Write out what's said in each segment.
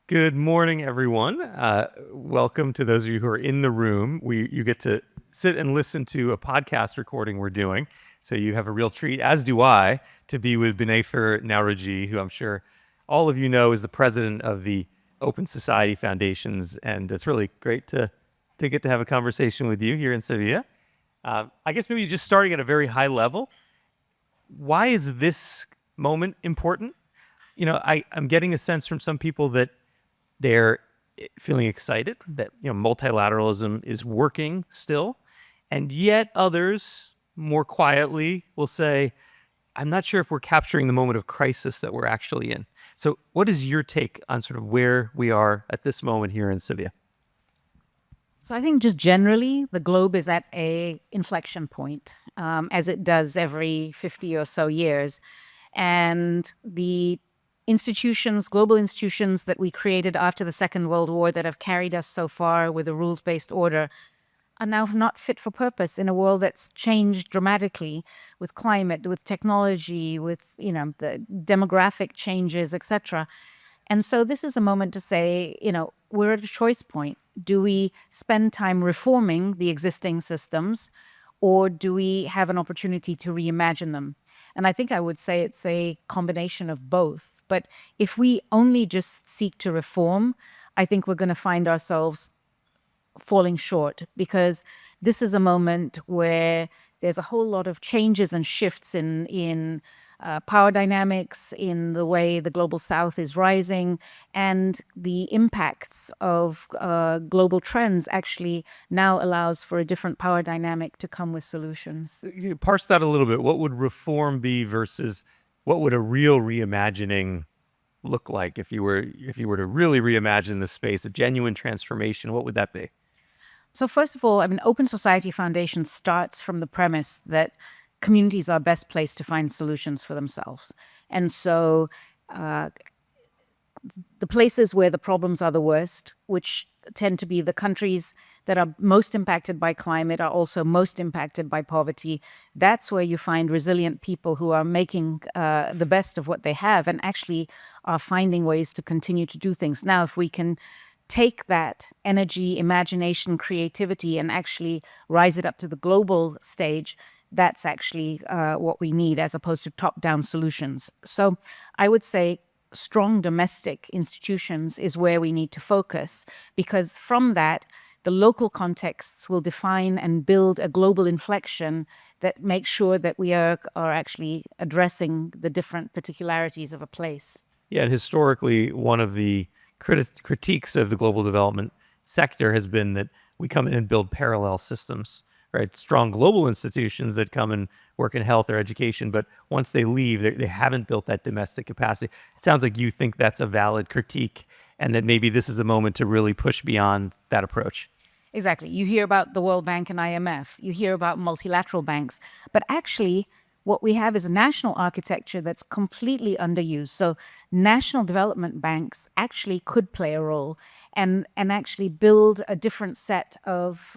Good morning, everyone. Welcome to those of you who are in the room. You get to sit and listen to a podcast recording we're doing. So you have a real treat, as do I, to be with Binaifer Nowrojee, who I'm sure all of you know is the president of the Open Society Foundations. And it's really great to get to have a conversation with you here in Sevilla. I guess maybe just starting at a very high level, why is this moment important? I'm getting a sense from some people that they're feeling excited that multilateralism is working still, and yet others more quietly will say, "I'm not sure if we're capturing the moment of crisis that we're actually in." So, what is your take on sort of where we are at this moment here in Sevilla? So I think just generally, the globe is at a inflection point, as it does every 50 or so years. And the institutions, global institutions that we created after the Second World War that have carried us so far with a rules-based order are now not fit for purpose in a world that's changed dramatically with climate, with technology, with the demographic changes, etc. And so this is a moment to say, we're at a choice point. Do we spend time reforming the existing systems, or do we have an opportunity to reimagine them? And I think I would say it's a combination of both. But if we only just seek to reform, I think we're going to find ourselves falling short, because this is a moment where there's a whole lot of changes and shifts in power dynamics, in the way the global south is rising, and the impacts of global trends actually now allows for a different power dynamic to come with solutions. You parse that a little bit. What would reform be versus what would a real reimagining look like if you were to really reimagine the space, a genuine transformation? What would that be? So first of all, Open Society Foundation starts from the premise that communities are best placed to find solutions for themselves. And so the places where the problems are the worst, which tend to be the countries that are most impacted by climate, are also most impacted by poverty. That's where you find resilient people who are making the best of what they have and actually are finding ways to continue to do things. Now, if we can take that energy, imagination, creativity, and actually rise it up to the global stage, that's actually what we need, as opposed to top-down solutions. So I would say strong domestic institutions is where we need to focus, because from that, the local contexts will define and build a global inflection that makes sure that we are actually addressing the different particularities of a place. Yeah, and historically, one of the critiques of the global development sector has been that we come in and build parallel systems, right? Strong global institutions that come and work in health or education, but once they leave, they haven't built that domestic capacity. It sounds like you think that's a valid critique, and that maybe this is a moment to really push beyond that approach. Exactly. You hear about the World Bank and IMF, you hear about multilateral banks, but actually what we have is a national architecture that's completely underused. So national development banks actually could play a role and actually build a different set of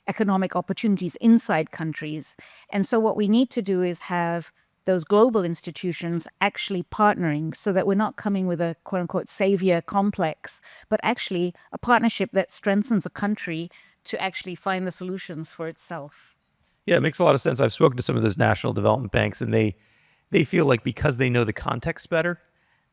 economic opportunities inside countries. And so what we need to do is have those global institutions actually partnering, so that we're not coming with a quote unquote savior complex, but actually a partnership that strengthens a country to actually find the solutions for itself. Yeah, it makes a lot of sense. I've spoken to some of those national development banks, and they feel like because they know the context better,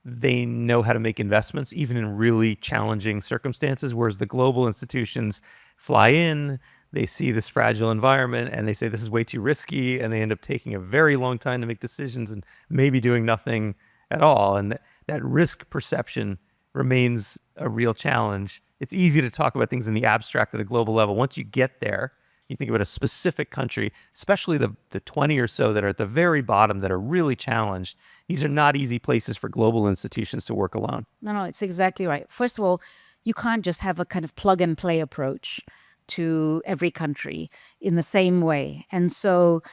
they know how to make investments even in really challenging circumstances, whereas the global institutions fly in, they see this fragile environment, and they say this is way too risky, and they end up taking a very long time to make decisions and maybe doing nothing at all. And that risk perception remains a real challenge. It's easy to talk about things in the abstract at a global level. Once you get there, you think about a specific country, especially the 20 or so that are at the very bottom that are really challenged. These are not easy places for global institutions to work alone. No, it's exactly right. First of all, you can't just have a kind of plug and play approach to every country in the same way. And so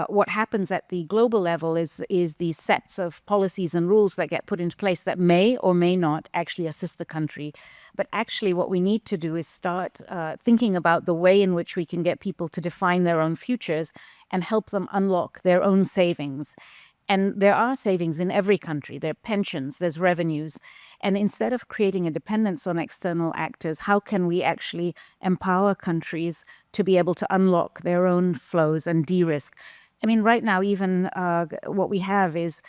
what happens at the global level is these sets of policies and rules that get put into place that may or may not actually assist the country. But actually what we need to do is start thinking about the way in which we can get people to define their own futures and help them unlock their own savings. And there are savings in every country. There are pensions, there's revenues. And instead of creating a dependence on external actors, how can we actually empower countries to be able to unlock their own flows and de-risk? I mean, right now, even what we have is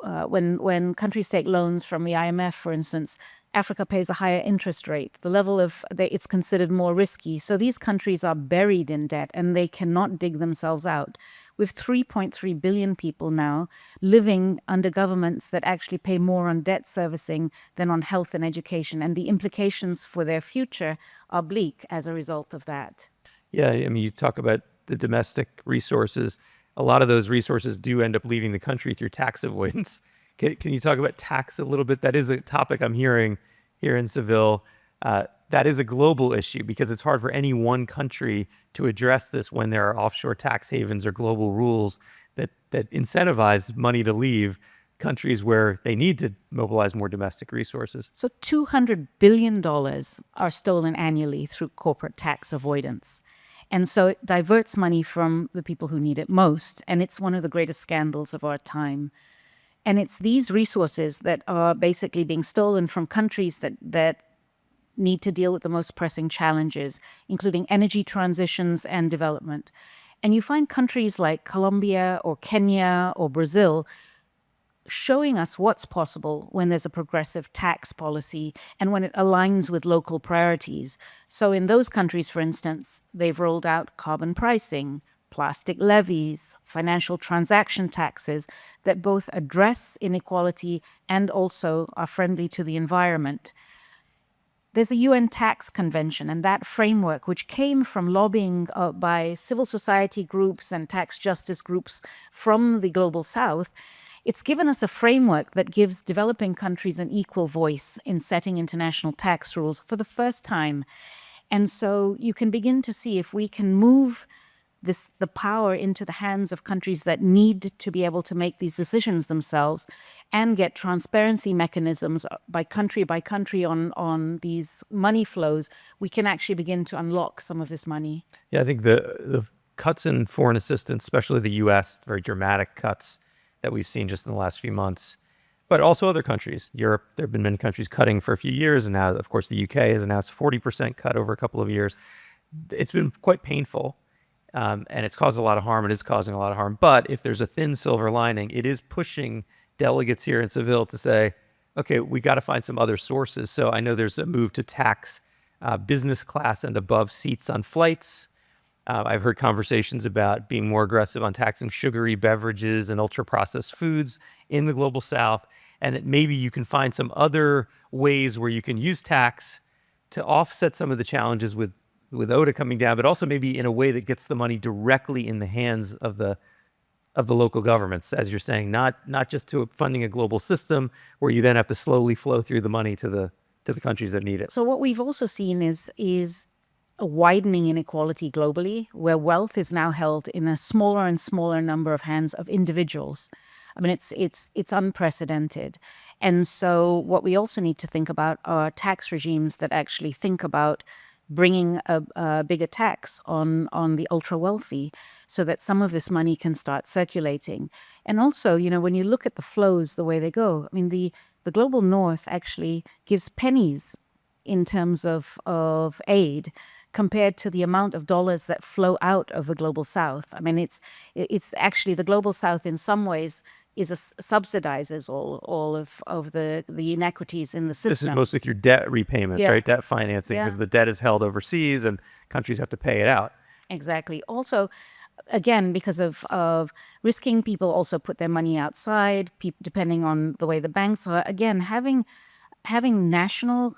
when countries take loans from the IMF, for instance, Africa pays a higher interest rate. The level of it's considered more risky. So these countries are buried in debt and they cannot dig themselves out. With 3.3 billion people now living under governments that actually pay more on debt servicing than on health and education, and the implications for their future are bleak as a result of that. Yeah, I mean, you talk about the domestic resources. A lot of those resources do end up leaving the country through tax avoidance. Can you talk about tax a little bit? That is a topic I'm hearing here in Seville. That is a global issue because it's hard for any one country to address this when there are offshore tax havens or global rules that incentivize money to leave countries where they need to mobilize more domestic resources. So $200 billion are stolen annually through corporate tax avoidance. And so it diverts money from the people who need it most. And it's one of the greatest scandals of our time. And it's these resources that are basically being stolen from countries that need to deal with the most pressing challenges, including energy transitions and development. And you find countries like Colombia or Kenya or Brazil showing us what's possible when there's a progressive tax policy and when it aligns with local priorities. So in those countries, for instance, they've rolled out carbon pricing, plastic levies, financial transaction taxes that both address inequality and also are friendly to the environment. There's a UN tax convention, and that framework, which came from lobbying by civil society groups and tax justice groups from the global south, it's given us a framework that gives developing countries an equal voice in setting international tax rules for the first time. And so you can begin to see if we can move the power into the hands of countries that need to be able to make these decisions themselves and get transparency mechanisms by country on these money flows, we can actually begin to unlock some of this money. Yeah, I think the cuts in foreign assistance, especially the U.S., very dramatic cuts that we've seen just in the last few months, but also other countries. Europe, there have been many countries cutting for a few years, and now, of course, the UK has announced a 40% cut over a couple of years. It's been quite painful, and it's caused a lot of harm. It is causing a lot of harm. But if there's a thin silver lining, it is pushing delegates here in Seville to say, okay, we got to find some other sources. So I know there's a move to tax business class and above seats on flights. I've heard conversations about being more aggressive on taxing sugary beverages and ultra-processed foods in the global south, and that maybe you can find some other ways where you can use tax to offset some of the challenges with ODA coming down, but also maybe in a way that gets the money directly in the hands of the local governments, as you're saying, not just to funding a global system where you then have to slowly flow through the money to the countries that need it. So what we've also seen is a widening inequality globally, where wealth is now held in a smaller and smaller number of hands of individuals. I mean, it's unprecedented. And so what we also need to think about are tax regimes that actually think about bringing a bigger tax on the ultra wealthy so that some of this money can start circulating. And also, when you look at the flows, the way they go, I mean, the global north actually gives pennies in terms of aid compared to the amount of dollars that flow out of the global south. I mean, it's actually the global south in some ways subsidizes all of the inequities in the system. This is mostly through debt repayments, right? Debt financing, because the debt is held overseas and countries have to pay it out. Exactly. Also, again, because of risking, people also put their money outside, depending on the way the banks are. Again, having national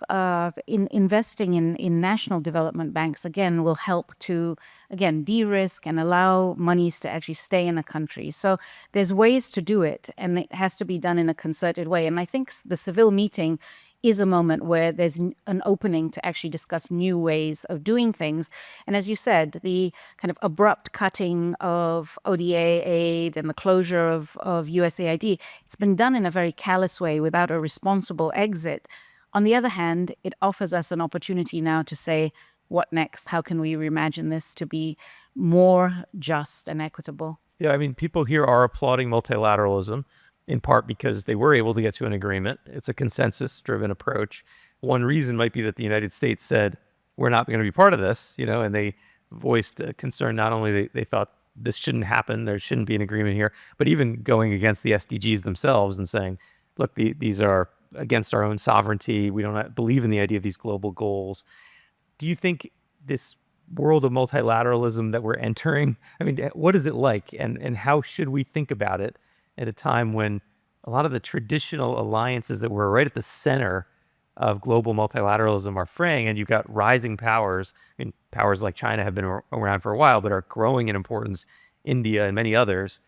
investing in national development banks again will help to de-risk and allow monies to actually stay in a country. So there's ways to do it, and it has to be done in a concerted way. And I think the Seville meeting is a moment where there's an opening to actually discuss new ways of doing things. And as you said, the kind of abrupt cutting of ODA aid and the closure of USAID, it's been done in a very callous way without a responsible exit. On the other hand, it offers us an opportunity now to say, what next? How can we reimagine this to be more just and equitable? Yeah, I mean, people here are applauding multilateralism in part because they were able to get to an agreement. It's a consensus-driven approach. One reason might be that the United States said, we're not going to be part of this, and they voiced a concern. Not only they thought this shouldn't happen, there shouldn't be an agreement here, but even going against the SDGs themselves and saying, look, these are against our own sovereignty. We don't believe in the idea of these global goals. Do you think this world of multilateralism that we're entering, I mean, what is it like, and how should we think about it at a time when a lot of the traditional alliances that were right at the center of global multilateralism are fraying, and you've got rising powers? I mean, powers like China have been around for a while, but are growing in importance, India and many others.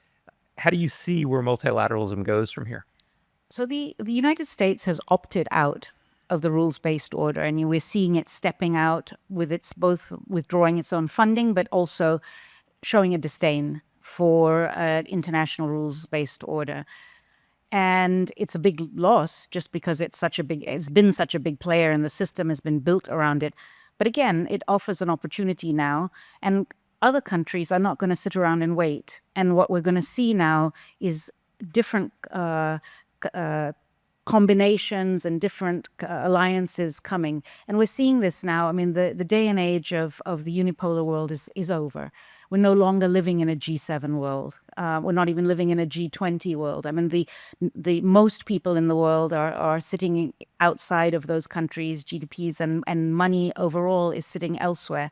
How do you see where multilateralism goes from here? So the United States has opted out of the rules-based order, and we're seeing it stepping out with its both withdrawing its own funding, but also showing a disdain for international rules-based order. And it's a big loss just because it's been such a big player and the system has been built around it. But again, it offers an opportunity now, and other countries are not going to sit around and wait. And what we're going to see now is different combinations and different alliances coming. And we're seeing this now. I mean, the day and age of the unipolar world is over. We're no longer living in a G7 world. We're not even living in a G20 world. I mean, the most people in the world are sitting outside of those countries. GDPs and money overall is sitting elsewhere.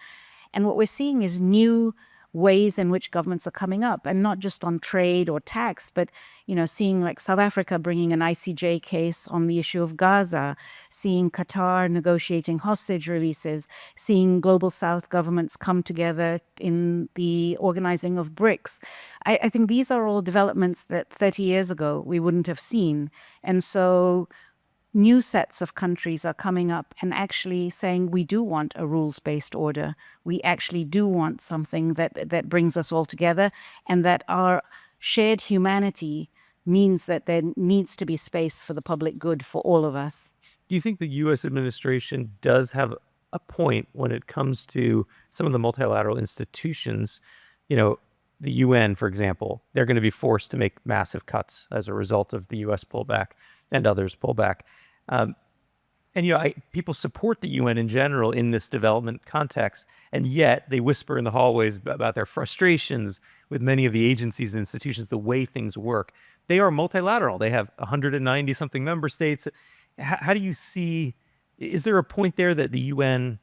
And what we're seeing is new ways in which governments are coming up, and not just on trade or tax, but seeing like South Africa bringing an ICJ case on the issue of Gaza, seeing Qatar negotiating hostage releases, seeing global South governments come together in the organizing of BRICS. I think these are all developments that 30 years ago we wouldn't have seen. And so new sets of countries are coming up and actually saying, we do want a rules-based order. We actually do want something that brings us all together, and that our shared humanity means that there needs to be space for the public good for all of us. Do you think the U.S. administration does have a point when it comes to some of the multilateral institutions? The UN, for example, they're going to be forced to make massive cuts as a result of the U.S. pullback and others pullback. People support the UN in general in this development context, and yet they whisper in the hallways about their frustrations with many of the agencies and institutions, the way things work. They are multilateral. They have 190 something member states. How do you see, is there a point there that the UN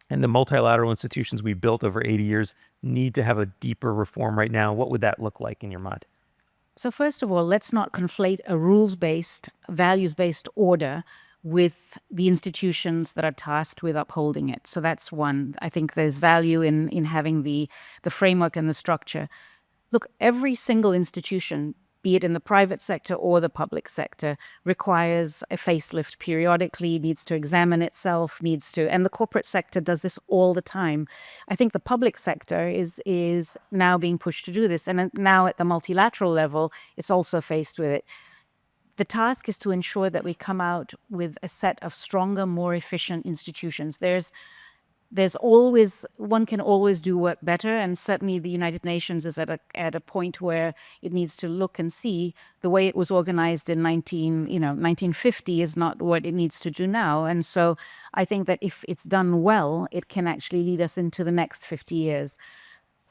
and the multilateral institutions we built over 80 years need to have a deeper reform right now? What would that look like in your mind? So first of all, let's not conflate a rules-based, values-based order with the institutions that are tasked with upholding it. So that's one. I think there's value in having the framework and the structure. Look, every single institution, be it in the private sector or the public sector, requires a facelift periodically, needs to examine itself, and the corporate sector does this all the time. I think the public sector is now being pushed to do this, and now at the multilateral level, it's also faced with it. The task is to ensure that we come out with a set of stronger, more efficient institutions. One can always do work better, and certainly the United Nations is at a point where it needs to look and see the way it was organized in 1950 is not what it needs to do now. And so I think that if it's done well, it can actually lead us into the next 50 years.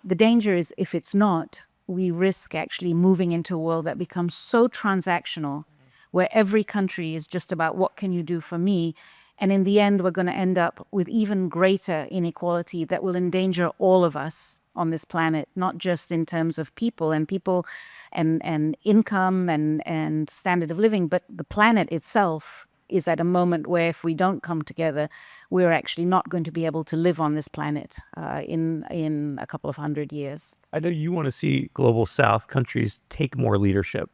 The danger is if it's not, we risk actually moving into a world that becomes so transactional, where every country is just about what can you do for me. And in the end, we're going to end up with even greater inequality that will endanger all of us on this planet, not just in terms of people and income and standard of living, but the planet itself is at a moment where if we don't come together, we're actually not going to be able to live on this planet in a couple of 100 years. I know you want to see global South countries take more leadership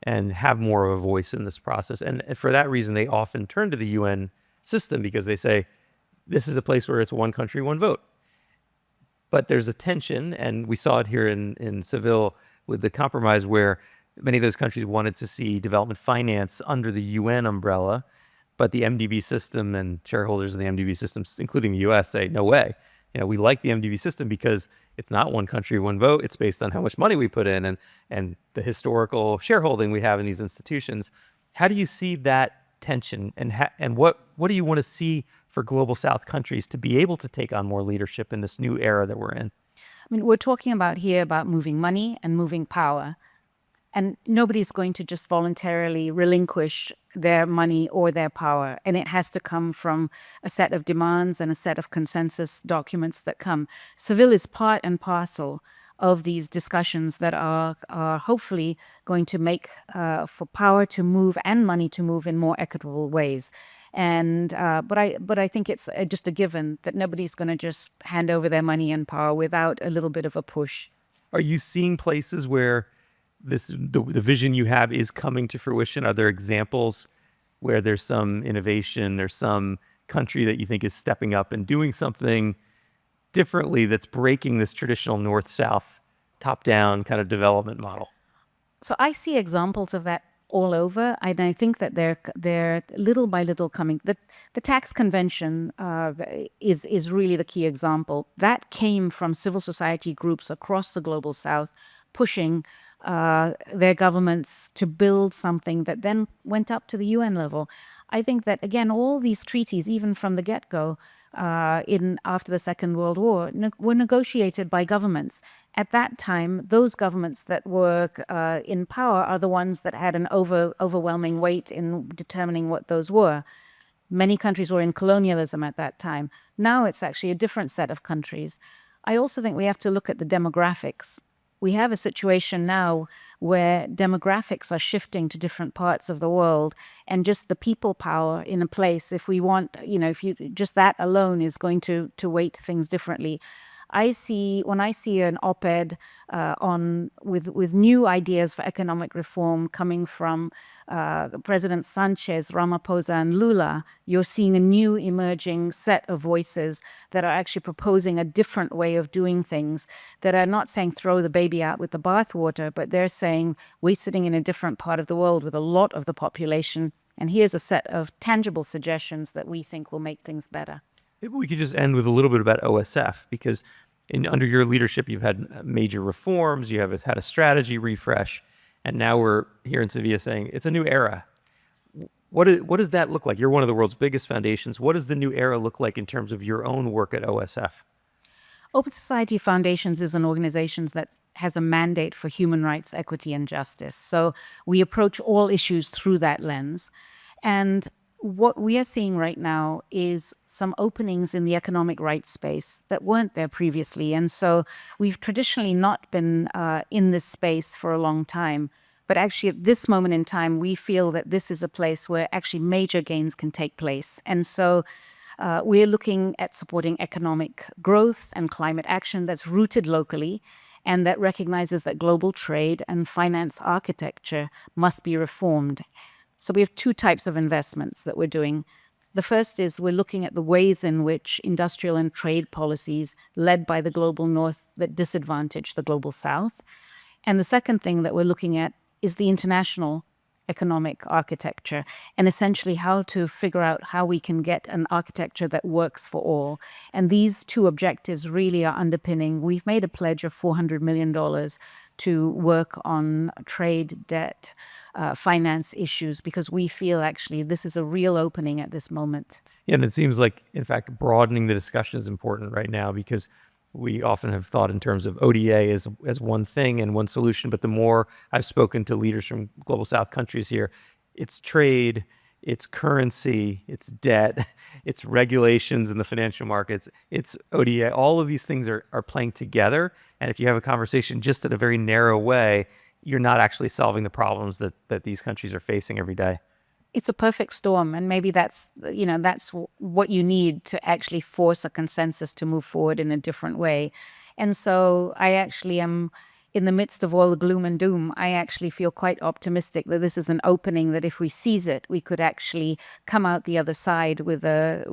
and have more of a voice in this process. And for that reason, they often turn to the UN system because they say, this is a place where it's one country, one vote. But there's a tension, and we saw it here in Seville with the compromise where many of those countries wanted to see development finance under the UN umbrella, but the MDB system and shareholders of the MDB systems, including the US, say, no way. we like the MDB system because it's not one country, one vote. It's based on how much money we put in and the historical shareholding we have in these institutions. How do you see that tension, and what do you want to see for global South countries to be able to take on more leadership in this new era that we're in? I mean, we're talking about moving money and moving power. And nobody's going to just voluntarily relinquish their money or their power. And it has to come from a set of demands and a set of consensus documents that come. Seville is part and parcel of these discussions that are hopefully going to make for power to move and money to move in more equitable ways. And but I think it's just a given that nobody's going to just hand over their money and power without a little bit of a push. Are you seeing places where the vision you have is coming to fruition? Are there examples where there's some innovation, there's some country that you think is stepping up and doing something differently that's breaking this traditional north-south, top-down kind of development model? So I see examples of that all over, and I think that they're little by little coming. The tax convention is really the key example. That came from civil society groups across the global South pushing their governments to build something that then went up to the UN level. I think that, again, all these treaties, even from the get-go, after the Second World War, were negotiated by governments. At that time, those governments that were in power are the ones that had an overwhelming weight in determining what those were. Many countries were in colonialism at that time. Now it's actually a different set of countries. I also think we have to look at the demographics. We have a situation now where demographics are shifting to different parts of the world, and just the people power in a place, if we want, if you just that alone is going to weight things differently. When I see an op-ed with new ideas for economic reform coming from President Sanchez, Ramaphosa, and Lula, you're seeing a new emerging set of voices that are actually proposing a different way of doing things, that are not saying throw the baby out with the bathwater, but they're saying we're sitting in a different part of the world with a lot of the population, and here's a set of tangible suggestions that we think will make things better. Maybe we could just end with a little bit about OSF, because under your leadership, you've had major reforms, you have had a strategy refresh, and now we're here in Sevilla saying it's a new era. What does that look like? You're one of the world's biggest foundations. What does the new era look like in terms of your own work at OSF? Open Society Foundations is an organization that has a mandate for human rights, equity, and justice. So we approach all issues through that lens. And what we are seeing right now is some openings in the economic rights space that weren't there previously. And so we've traditionally not been in this space for a long time. But actually, at this moment in time, we feel that this is a place where actually major gains can take place. And so we're looking at supporting economic growth and climate action that's rooted locally and that recognizes that global trade and finance architecture must be reformed. So we have two types of investments that we're doing. The first is we're looking at the ways in which industrial and trade policies led by the global North that disadvantage the global South. And the second thing that we're looking at is the international economic architecture, and essentially how to figure out how we can get an architecture that works for all. And these two objectives really are underpinning. We've made a pledge of $400 million to work on trade, debt, finance issues, because we feel actually this is a real opening at this moment. Yeah, and it seems like, in fact, broadening the discussion is important right now, because we often have thought in terms of ODA as one thing and one solution, but the more I've spoken to leaders from global South countries here, it's trade, it's currency, it's debt, it's regulations in the financial markets, it's ODA. All of these things are playing together, and if you have a conversation just in a very narrow way, you're not actually solving the problems that these countries are facing every day. It's a perfect storm, and maybe that's what you need to actually force a consensus to move forward in a different way. And so I actually am, in the midst of all the gloom and doom, I actually feel quite optimistic that this is an opening, that if we seize it, we could actually come out the other side with a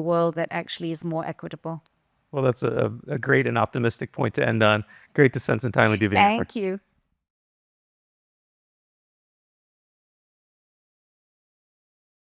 world that actually is more equitable. Well, that's a great and optimistic point to end on. Great to spend some time with you, Binaifer. Thank you.